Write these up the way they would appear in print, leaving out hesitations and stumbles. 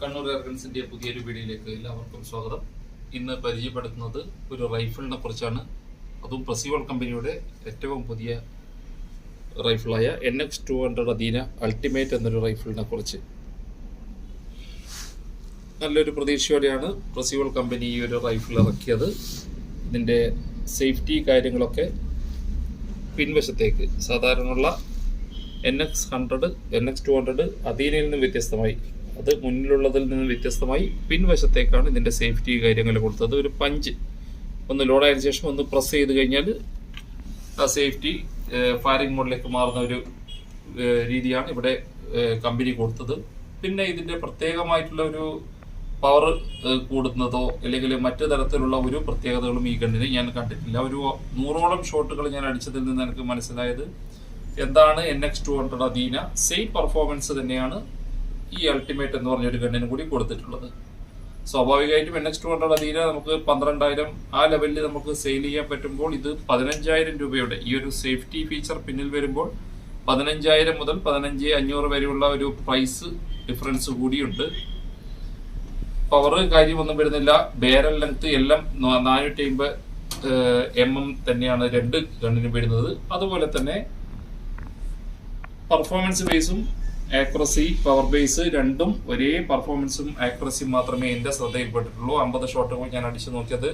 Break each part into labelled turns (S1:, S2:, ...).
S1: കണ്ണൂർ എയർഗൺസിന്റെ പുതിയൊരു വീഡിയോയിലേക്ക് എല്ലാവർക്കും സ്വാഗതം. ഇന്ന് പരിചയപ്പെടുത്തുന്നത് ഒരു റൈഫിളിനെ കുറിച്ചാണ്. അതും പ്രസിവോൾ കമ്പനിയുടെ ഏറ്റവും പുതിയ റൈഫിളായ NX200 അധീന അൾട്ടിമേറ്റ് എന്നൊരു റൈഫിളിനെ കുറിച്ച്. നല്ലൊരു പ്രതീക്ഷയോടെയാണ് പ്രസിവോൾ കമ്പനി ഈ ഒരു റൈഫിൾ ഇറക്കിയത്. ഇതിൻ്റെ സേഫ്റ്റി കാര്യങ്ങളൊക്കെ പിൻവശത്തേക്ക് സാധാരണയുള്ള NX100 NX200 അധീനയിൽ നിന്ന് വ്യത്യസ്തമായി, അത് മുന്നിലുള്ളതിൽ നിന്ന് വ്യത്യസ്തമായി പിൻവശത്തേക്കാണ് ഇതിൻ്റെ സേഫ്റ്റി കാര്യങ്ങൾ കൊടുത്തത്. ഒരു പഞ്ച് ഒന്ന് ലോഡായതിനു ശേഷം ഒന്ന് പ്രസ് ചെയ്ത് കഴിഞ്ഞാൽ ആ സേഫ്റ്റി ഫയറിംഗ് മോഡിലേക്ക് മാറുന്ന ഒരു രീതിയാണ് ഇവിടെ കമ്പനി കൊടുത്തത്. പിന്നെ ഇതിൻ്റെ പ്രത്യേകമായിട്ടുള്ള ഒരു പവർ കൂടുന്നതോ അല്ലെങ്കിൽ മറ്റു തരത്തിലുള്ള ഒരു പ്രത്യേകതകളും ഈ ഗണ്ണിന് ഞാൻ കണ്ടിട്ടില്ല. ഒരു 100ഓളം ഷോട്ടുകൾ ഞാൻ അടിച്ചതിൽ നിന്ന് എനിക്ക് മനസ്സിലായത് എന്താണ് NX200 അധീന സെയിം പെർഫോമൻസ് തന്നെയാണ് ഈ അൾട്ടിമേറ്റ് എന്ന് പറഞ്ഞൊരു ഗണ്ണിന് കൂടി കൊടുത്തിട്ടുള്ളത്. സ്വാഭാവികമായിട്ടും NX200 അധീന നമുക്ക് 12,000 ആ ലെവലിൽ നമുക്ക് സെയിൽ ചെയ്യാൻ പറ്റുമ്പോൾ ഇത് 15,000 രൂപയുടെ ഈ ഒരു സേഫ്റ്റി ഫീച്ചർ പിന്നിൽ വരുമ്പോൾ 15,000 മുതൽ 15,500 വരെയുള്ള ഒരു പ്രൈസ് ഡിഫറൻസ് കൂടിയുണ്ട്. പവർ കാര്യമൊന്നും വരുന്നില്ല. ബാരൽ ലെങ്ത് എല്ലാം 450 mm തന്നെയാണ് രണ്ട് ഗണ്ണിന് വരുന്നത്. അതുപോലെ തന്നെ പെർഫോമൻസ് ബേസും ആക്യുറസി പവർ ബേസ് രണ്ടും ഒരേ പെർഫോമൻസും ആക്യുറസിയും മാത്രമേ എൻ്റെ ശ്രദ്ധയിൽപ്പെട്ടിട്ടുള്ളൂ. 50 ഷോട്ടുകൾ ഞാൻ അടിച്ചു നോക്കിയത്,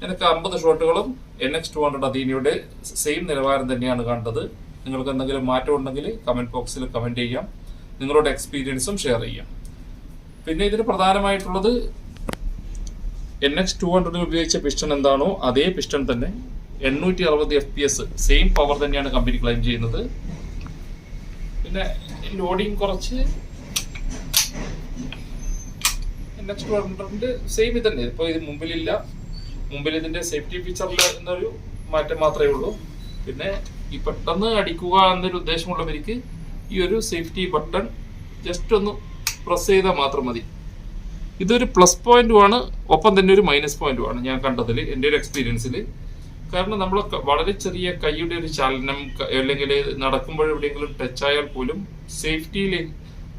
S1: എനിക്ക് 50 ഷോട്ടുകളും NX200 അധീനയുടെ സെയിം നിലവാരം തന്നെയാണ് കണ്ടത്. നിങ്ങൾക്ക് എന്തെങ്കിലും മാറ്റം ഉണ്ടെങ്കിൽ കമന്റ് ബോക്സിൽ കമന്റ് ചെയ്യാം, നിങ്ങളുടെ എക്സ്പീരിയൻസും ഷെയർ ചെയ്യാം. പിന്നെ ഇതിന് പ്രധാനമായിട്ടുള്ളത് NX200 ഉപയോഗിച്ച പിസ്റ്റൺ എന്താണോ അതേ പിസ്റ്റൺ തന്നെ 860 FPS സെയിം പവർ തന്നെയാണ് കമ്പനി ക്ലെയിം ചെയ്യുന്നത്. പിന്നെ ലോഡിങ് കുറച്ച് NX200 സെയിം തന്നെ. ഇപ്പോൾ ഇത് മുമ്പിലില്ല, മുമ്പിൽ ഇതിന്റെ സേഫ്റ്റി ഫീച്ചറിൽ എന്നൊരു മാറ്റം മാത്രമേ ഉള്ളൂ. പിന്നെ ഈ പെട്ടെന്ന് അടിക്കുക എന്നൊരു ഉദ്ദേശമുള്ളവർക്ക് ഈ ഒരു സേഫ്റ്റി ബട്ടൺ ജസ്റ്റ് ഒന്ന് പ്രസ് ചെയ്താൽ മാത്രം മതി. ഇതൊരു പ്ലസ് പോയിന്റുമാണ്, ഒപ്പം തന്നെ ഒരു മൈനസ് പോയിന്റുമാണ് ഞാൻ കണ്ടതിൽ, എൻ്റെ ഒരു എക്സ്പീരിയൻസിൽ. കാരണം നമ്മൾ വളരെ ചെറിയ കൈയുടെ ഒരു ചലനം അല്ലെങ്കിൽ നടക്കുമ്പോൾ എവിടെയെങ്കിലും ടച്ച് ആയാൽ പോലും സേഫ്റ്റിയിൽ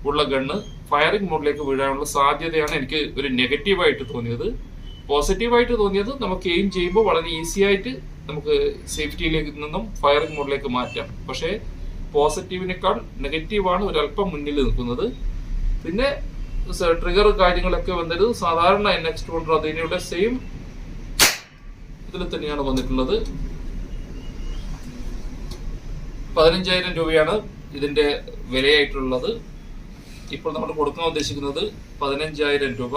S1: ഉള്ള ഗണ്ണ് ഫയറിംഗ് മോഡിലേക്ക് വീഴാനുള്ള സാധ്യതയാണ് എനിക്ക് ഒരു നെഗറ്റീവായിട്ട് തോന്നിയത്. പോസിറ്റീവായിട്ട് തോന്നിയത് നമുക്ക് എയിം ചെയ്യുമ്പോൾ വളരെ ഈസി ആയിട്ട് നമുക്ക് സേഫ്റ്റിയിലേക്ക് നിന്നും ഫയറിംഗ് മോഡിലേക്ക് മാറ്റാം. പക്ഷേ പോസിറ്റീവിനേക്കാൾ നെഗറ്റീവാണ് ഒരല്പം മുന്നിൽ നിൽക്കുന്നത്. പിന്നെ ട്രിഗർ കാര്യങ്ങളൊക്കെ വന്നത് സാധാരണ NX200 അധീനയുടെ സെയിം ഇതിൽ തന്നെയാണ് വന്നിട്ടുള്ളത്. 15,000 രൂപയാണ് ഇതിന്റെ വിലയായിട്ടുള്ളത്. ഇപ്പോൾ നമ്മൾ കൊടുക്കാൻ ഉദ്ദേശിക്കുന്നത് 15,000 രൂപ.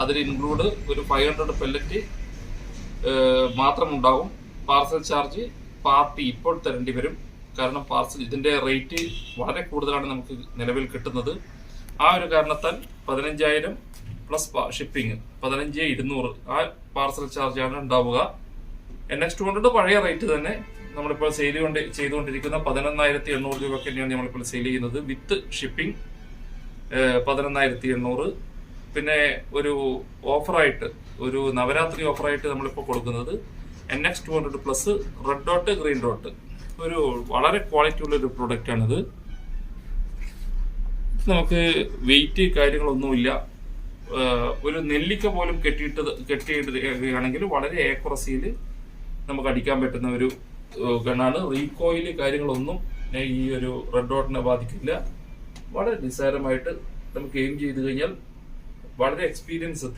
S1: അതിൽ ഇൻക്ലൂഡ് ഒരു 500 പെല്ലറ്റ് മാത്രം ഉണ്ടാവും. പാർസൽ ചാർജ് പാർട്ടി ഇപ്പോൾ തരേണ്ടി വരും. കാരണം പാർസൽ ഇതിന്റെ റേറ്റ് വളരെ കൂടുതലാണ് നമുക്ക് നിലവിൽ കിട്ടുന്നത്. ആ ഒരു കാരണത്താൽ 15,000 പ്ലസ് ഷിപ്പിംഗ് 15,200 ആ പാർസൽ ചാർജാണ് ഉണ്ടാവുക. NX200 പഴയ റേറ്റ് തന്നെ നമ്മളിപ്പോൾ സെയിൽ ചെയ്തുകൊണ്ടിരിക്കുന്ന 11,800 രൂപയ്ക്ക് തന്നെയാണ് നമ്മളിപ്പോൾ സെയിൽ ചെയ്യുന്നത്. വിത്ത് ഷിപ്പിംഗ് 11,800. പിന്നെ ഒരു ഓഫറായിട്ട്, ഒരു നവരാത്രി ഓഫറായിട്ട് നമ്മളിപ്പോൾ കൊടുക്കുന്നത് NX200 plus red dot green dot, ഒരു വളരെ ക്വാളിറ്റി ഉള്ള ഒരു പ്രൊഡക്റ്റ് ആണിത്. നമുക്ക് വെയിറ്റ് കാര്യങ്ങളൊന്നുമില്ല. ഒരു നെല്ലിക്ക പോലും കെട്ടിയിടുകയാണെങ്കിൽ വളരെ ആക്യുറസിയിൽ നമുക്ക് അടിക്കാൻ പറ്റുന്ന ഒരു ഗണ്ണാണ്. റീകോയിൽ കാര്യങ്ങളൊന്നും ഈ ഒരു റെഡ് ഡോട്ടിനെ ബാധിക്കില്ല. വളരെ നിസ്സാരമായിട്ട് നമുക്ക് എയിം ചെയ്ത് കഴിഞ്ഞാൽ വളരെ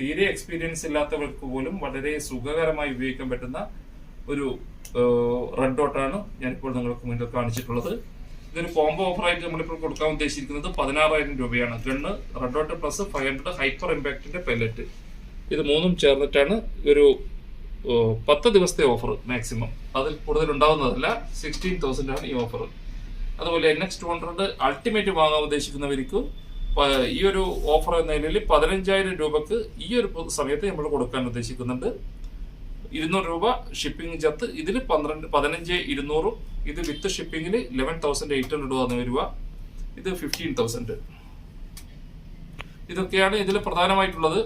S1: തീരെ എക്സ്പീരിയൻസ് ഇല്ലാത്തവർക്ക് പോലും വളരെ സുഖകരമായി ഉപയോഗിക്കാൻ പറ്റുന്ന ഒരു റെഡ് ഡോട്ടാണ് ഞാനിപ്പോൾ നിങ്ങൾക്ക് മുന്നിൽ കാണിച്ചിട്ടുള്ളത്. ഇതൊരു കോംബോ ഓഫറായിട്ട് നമ്മളിപ്പോൾ കൊടുക്കാൻ ഉദ്ദേശിക്കുന്നത് 16,000 രൂപയാണ്. Gun, red dot plus 500 hyper ഇമ്പാക്റ്റിന്റെ പെല്ലറ്റ്, ഇത് മൂന്നും ചേർന്നിട്ടാണ് ഒരു 10 ദിവസത്തെ ഓഫർ മാക്സിമം. അതിൽ കൂടുതൽ ഉണ്ടാവുന്നതല്ല. 16,000 ആണ് ഈ ഓഫർ. അതുപോലെ NX200 അൾട്ടിമേറ്റ് വാങ്ങാൻ ഉദ്ദേശിക്കുന്നവർക്ക് ഈ ഒരു ഓഫർ എന്ന നിലയിൽ 15,000 രൂപക്ക് ഈ ഒരു സമയത്ത് നമ്മൾ കൊടുക്കാൻ ഉദ്ദേശിക്കുന്നുണ്ട്. 200 രൂപ ഷിപ്പിംഗ് ചേർത്ത് ഇതിൽ 15,200. ഇത് വിത്ത് ഷിപ്പിംഗിൽ 11,800 വന്നു വരിക. ഇത് 15,000. ഇതൊക്കെയാണ് ഇതിൽ പ്രധാനമായിട്ടുള്ളത്.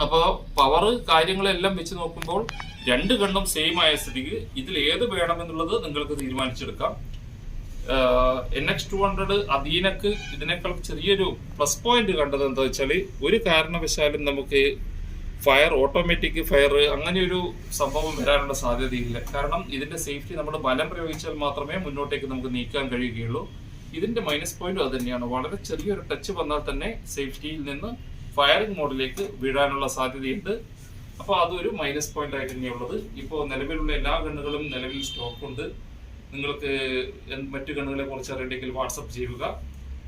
S1: അപ്പോൾ പവർ കാര്യങ്ങളെല്ലാം വെച്ച് നോക്കുമ്പോൾ രണ്ട് ഗണ്ണും സെയിം ആയ സ്ഥിതിക്ക് ഇതിൽ ഏത് വേണമെന്നുള്ളത് നിങ്ങൾക്ക് തീരുമാനിച്ചെടുക്കാം. NX200 അധീനക്ക് ഇതിനേക്കാൾ ചെറിയൊരു പ്ലസ് പോയിന്റ് കണ്ടത് എന്താ വെച്ചാൽ, ഒരു കാരണവശാലും നമുക്ക് ഓട്ടോമാറ്റിക് ഫയർ അങ്ങനെ ഒരു സംഭവം വരാനുള്ള സാധ്യതയില്ല. കാരണം ഇതിന്റെ സേഫ്റ്റി നമ്മൾ ബലം പ്രയോഗിച്ചാൽ മാത്രമേ മുന്നോട്ടേക്ക് നമുക്ക് നീക്കാൻ കഴിയുകയുള്ളൂ. ഇതിന്റെ മൈനസ് പോയിന്റും അത് തന്നെയാണ്. വളരെ ചെറിയൊരു ടച്ച് വന്നാൽ തന്നെ സേഫ്റ്റിയിൽ നിന്ന് ഫയറിംഗ് മോഡിലേക്ക് വീഴാനുള്ള സാധ്യതയുണ്ട്. അപ്പോൾ അതൊരു മൈനസ് പോയിന്റ് ആയിട്ട് തന്നെയുള്ളത്. ഇപ്പോൾ നിലവിലുള്ള എല്ലാ ഗണ്ണുകളും നിലവിൽ സ്റ്റോക്ക് ഉണ്ട്. നിങ്ങൾക്ക് മറ്റു ഗണ്ണുകളെ കുറിച്ച് അറിയണമെങ്കിൽ വാട്സപ്പ് ചെയ്യുക.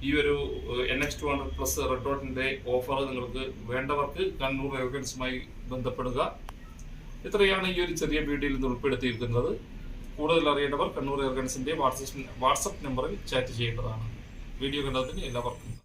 S1: ഈ ഒരു NX200 പ്ലസ് റെഡ് ഡോട്ടിന്റെ ഓഫർ നിങ്ങൾക്ക് വേണ്ടവർക്ക് കണ്ണൂർ എയർഗൺസുമായി ബന്ധപ്പെടുക. ഇത്രയാണ് ഈ ഒരു ചെറിയ വീഡിയോയിൽ നിന്ന് ഉൾപ്പെടുത്തിയിരിക്കുന്നത്. കൂടുതൽ അറിയേണ്ടവർ കണ്ണൂർ എയർഗൺസിന്റെ വാട്സപ്പ് നമ്പറിൽ ചാറ്റ് ചെയ്യേണ്ടതാണ്. വീഡിയോ കണ്ടതിന് എല്ലാവർക്കും